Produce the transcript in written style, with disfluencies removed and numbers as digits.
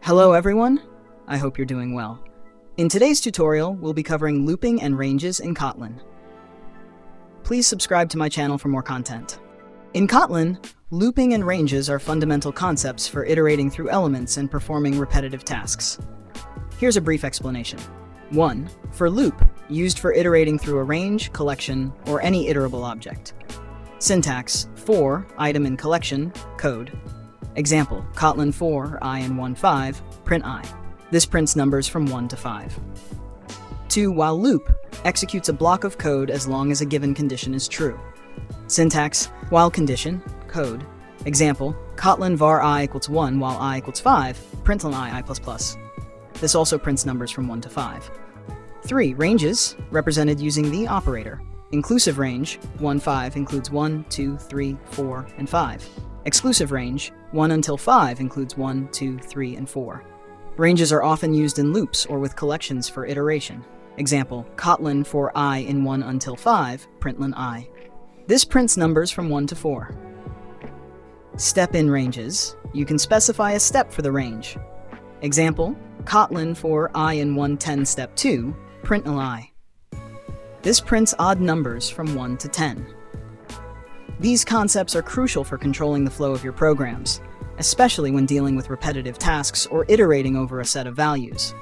Hello everyone, I hope you're doing well. In today's tutorial, we'll be covering looping and ranges in Kotlin. Please subscribe to my channel for more content. In Kotlin, looping and ranges are fundamental concepts for iterating through elements and performing repetitive tasks. Here's a brief explanation. 1. For loop, used for iterating through a range, collection, or any iterable object. Syntax: for, item in collection, code. Example, Kotlin for I in 1.5, print I. This prints numbers from 1 to 5. 2. While loop executes a block of code as long as a given condition is true. Syntax: while condition, code. Example, Kotlin var I equals 1 while I equals 5, println I++. This also prints numbers from 1 to 5. 3. Ranges, represented using the operator. Inclusive range, 1-5 includes 1, 2, 3, 4, and 5. Exclusive range, 1 until 5 includes 1, 2, 3, and 4. Ranges are often used in loops or with collections for iteration. Example, Kotlin for I in 1 until 5, println I. This prints numbers from 1 to 4. Step-in ranges, you can specify a step for the range. Example, Kotlin for I in 1.10 step 2, println I. This prints odd numbers from 1 to 10. These concepts are crucial for controlling the flow of your programs, especially when dealing with repetitive tasks or iterating over a set of values.